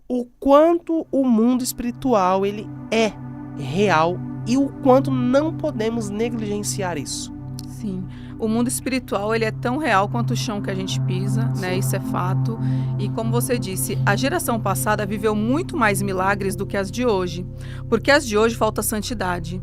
o quanto o mundo espiritual ele é real e o quanto não podemos negligenciar isso. Sim, o mundo espiritual ele é tão real quanto o chão que a gente pisa, né? Isso é fato. E como você disse, a geração passada viveu muito mais milagres do que as de hoje, porque as de hoje falta santidade.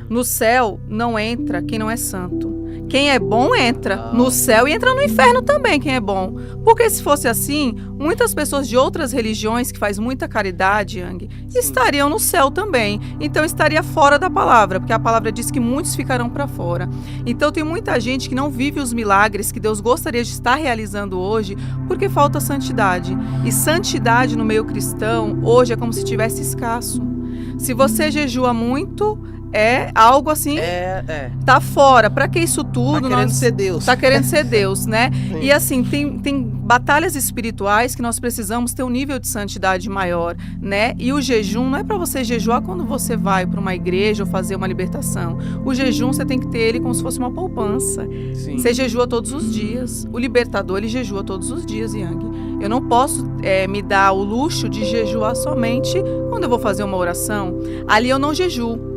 No céu não entra quem não é santo. Quem é bom entra no céu e entra no inferno também quem é bom. Porque se fosse assim, muitas pessoas de outras religiões que fazem muita caridade, Yang, estariam no céu também. Então estaria fora da palavra, porque a palavra diz que muitos ficarão para fora. Então tem muita gente que não vive os milagres que Deus gostaria de estar realizando hoje porque falta santidade. E santidade no meio cristão hoje é como se estivesse escasso. Se você jejua muito, é algo assim, tá fora. Pra que isso tudo? Tá querendo ser Deus. Tá querendo ser Deus, né? Sim. E assim, tem batalhas espirituais que nós precisamos ter um nível de santidade maior, né? E o jejum não é pra você jejuar quando você vai pra uma igreja ou fazer uma libertação. O jejum você tem que ter ele como se fosse uma poupança. Sim. Você jejua todos os dias. O libertador, ele jejua todos os dias, Yang. Eu não posso me dar o luxo de jejuar somente quando eu vou fazer uma oração. Ali eu não jejuo.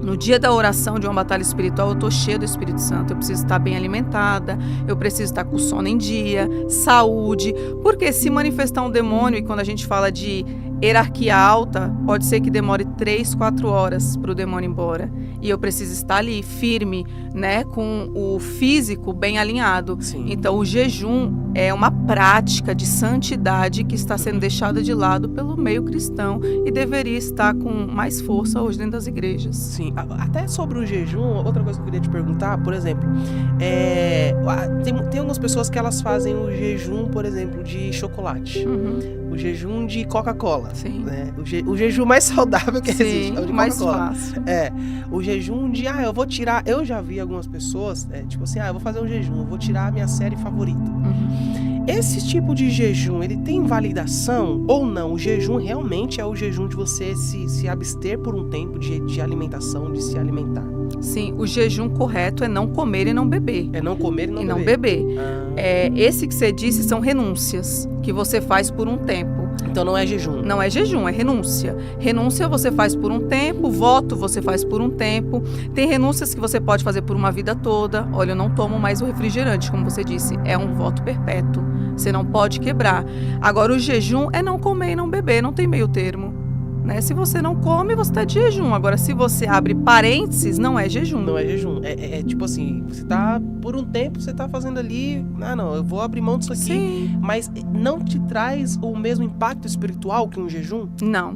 No dia da oração de uma batalha espiritual, eu estou cheia do Espírito Santo. Eu preciso estar bem alimentada, eu preciso estar com sono em dia, saúde. Porque se manifestar um demônio, e quando a gente fala de hierarquia alta, pode ser que demore 3, 4 horas para o demônio ir embora. E eu preciso estar ali, firme, né, com o físico bem alinhado. Sim. Então, o jejum é uma prática de santidade que está sendo deixada de lado pelo meio cristão e deveria estar com mais força hoje dentro das igrejas. Sim, até sobre o jejum, outra coisa que eu queria te perguntar, por exemplo, tem algumas pessoas que elas fazem o jejum, por exemplo, de chocolate, o jejum de Coca-Cola, Sim. Né? O jejum mais saudável que Sim, existe é o de mais Coca-Cola. fácil. O jejum de, eu vou tirar, eu já vi algumas pessoas, tipo assim, eu vou fazer um jejum, eu vou tirar a minha série favorita. Esse tipo de jejum, ele tem validação ou não? O jejum realmente é o jejum de você se abster por um tempo de alimentação, de se alimentar? Sim, o jejum correto é não comer e não beber. É não comer e não beber. Esse que você disse são renúncias que você faz por um tempo. Então não é jejum. Não é jejum, é renúncia. Renúncia você faz por um tempo, voto você faz por um tempo. Tem renúncias que você pode fazer por uma vida toda. Olha, eu não tomo mais o refrigerante, como você disse. É um voto perpétuo. Você não pode quebrar. Agora, o jejum é não comer e não beber, não tem meio termo. Né? Se você não come, você está de jejum. Agora, se você abre parênteses, não é jejum. Não é jejum. É tipo assim, você tá, por um tempo, você tá fazendo ali, não, eu vou abrir mão disso aqui. Sim. Mas não te traz o mesmo impacto espiritual que um jejum?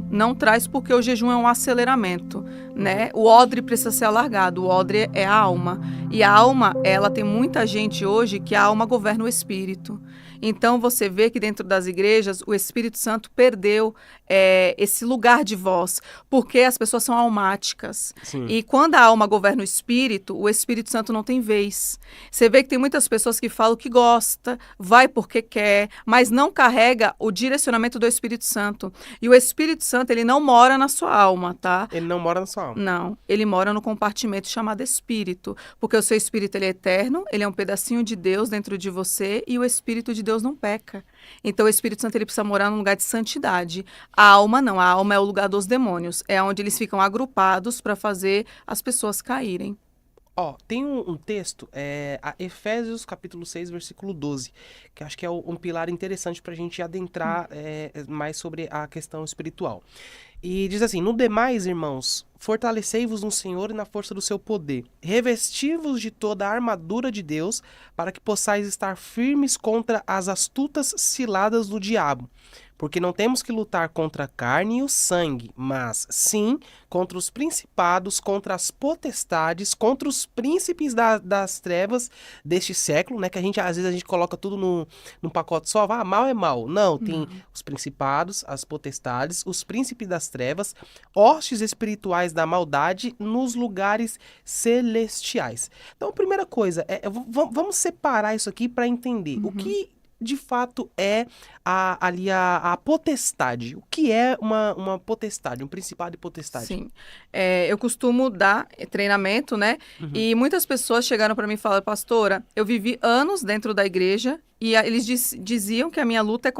Não traz, porque o jejum é um aceleramento, né? O odre precisa ser alargado, o odre é a alma. E a alma, ela tem muita gente hoje que a alma governa o espírito. Então, você vê que dentro das igrejas, o Espírito Santo perdeu esse lugar de voz, porque as pessoas são almáticas. Sim. E quando a alma governa o Espírito Santo não tem vez. Você vê que tem muitas pessoas que falam que gosta, vai porque quer, mas não carrega o direcionamento do Espírito Santo. E o Espírito Santo, ele não mora na sua alma, tá? Ele não mora na sua alma. Não, ele mora no compartimento chamado espírito, porque o seu espírito ele é eterno, ele é um pedacinho de Deus dentro de você e o Espírito de Deus não peca. Então o Espírito Santo ele precisa morar num lugar de santidade. A alma não, a alma é o lugar dos demônios, é onde eles ficam agrupados para fazer as pessoas caírem. Tem um texto, Efésios capítulo 6, versículo 12, que acho que é um pilar interessante para a gente adentrar mais sobre a questão espiritual. E diz assim: no demais, irmãos, fortalecei-vos no Senhor e na força do seu poder. Revesti-vos de toda a armadura de Deus, para que possais estar firmes contra as astutas ciladas do diabo. Porque não temos que lutar contra a carne e o sangue, mas sim contra os principados, contra as potestades, contra os príncipes das trevas deste século, né? Que às vezes a gente coloca tudo num pacote só, mal é mal. Não, tem os principados, as potestades, os príncipes das trevas, hostes espirituais da maldade nos lugares celestiais. Então, a primeira coisa, vamos separar isso aqui para entender o que de fato é a potestade. O que é uma potestade, um principado e potestade? Sim. Eu costumo dar treinamento, né? E muitas pessoas chegaram para mim e falaram: pastora, eu vivi anos dentro da igreja E eles diziam que a minha luta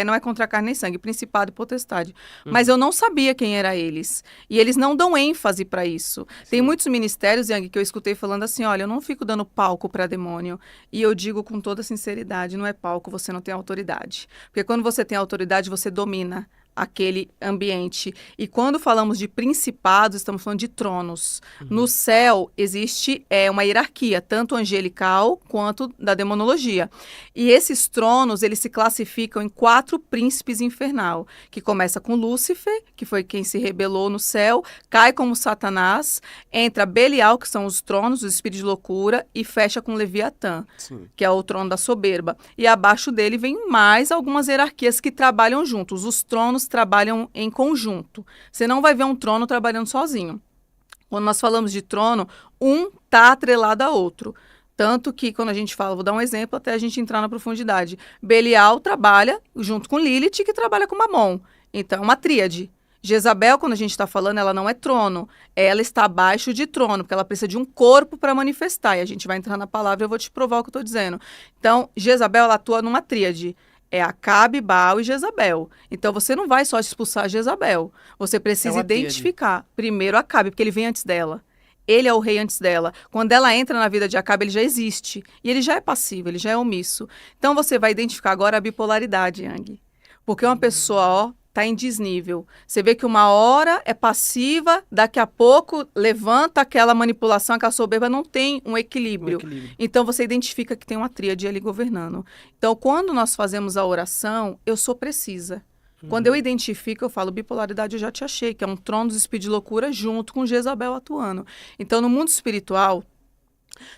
não é contra carne nem sangue, principado e potestade. Mas eu não sabia quem era eles. E eles não dão ênfase para isso. Sim. Tem muitos ministérios, Yang, que eu escutei falando assim, olha, eu não fico dando palco para demônio. E eu digo com toda sinceridade, não é palco, você não tem autoridade. Porque quando você tem autoridade, você domina aquele ambiente. E quando falamos de principados, estamos falando de tronos. No céu existe uma hierarquia, tanto angelical quanto da demonologia. E esses tronos, eles se classificam em 4 príncipes infernal, que começa com Lúcifer, que foi quem se rebelou no céu, cai como Satanás, entra Belial, que são os tronos, os espíritos de loucura, e fecha com Leviatã, Sim. que é o trono da soberba. E abaixo dele vem mais algumas hierarquias que trabalham juntos. Os tronos trabalham em conjunto. Você não vai ver um trono trabalhando sozinho. Quando nós falamos de trono, um está atrelado a outro. Tanto que, quando a gente fala, vou dar um exemplo até a gente entrar na profundidade. Belial trabalha junto com Lilith, que trabalha com Mamon. Então, é uma tríade. Jezabel, quando a gente está falando, ela não é trono. Ela está abaixo de trono, porque ela precisa de um corpo para manifestar. E a gente vai entrar na palavra e eu vou te provar o que eu estou dizendo. Então, Jezabel, ela atua numa tríade. É Acabe, Baal e Jezabel. Então, você não vai só expulsar Jezabel. Você precisa identificar primeiro Acabe, porque ele vem antes dela. Ele é o rei antes dela. Quando ela entra na vida de Acabe, ele já existe. E ele já é passivo, ele já é omisso. Então, você vai identificar agora a bipolaridade, Yang. Porque uma pessoa, está em desnível. Você vê que uma hora é passiva, daqui a pouco levanta aquela manipulação, aquela soberba, não tem um equilíbrio. Então, você identifica que tem uma tríade ali governando. Então, quando nós fazemos a oração, eu sou precisa. Quando eu identifico, eu falo, bipolaridade eu já te achei, que é um trono dos espíritos de loucura junto com Jezabel atuando. Então, no mundo espiritual,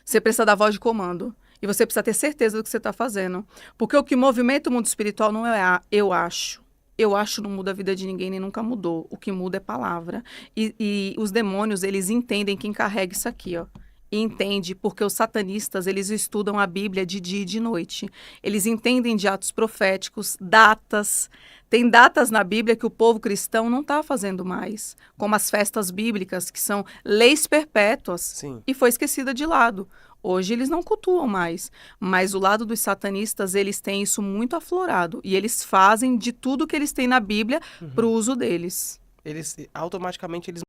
você precisa dar voz de comando. E você precisa ter certeza do que você está fazendo. Porque o que movimenta o mundo espiritual não é eu acho. Eu acho não muda a vida de ninguém, nem nunca mudou. O que muda é palavra. E os demônios, eles entendem quem carrega isso aqui, ó. E entende, porque os satanistas, eles estudam a Bíblia de dia e de noite. Eles entendem de atos proféticos, datas. Tem datas na Bíblia que o povo cristão não está fazendo mais, como as festas bíblicas, que são leis perpétuas. Sim. E foi esquecida de lado. Hoje eles não cultuam mais, mas o lado dos satanistas, eles têm isso muito aflorado. E eles fazem de tudo que eles têm na Bíblia para o uso deles. Eles automaticamente eles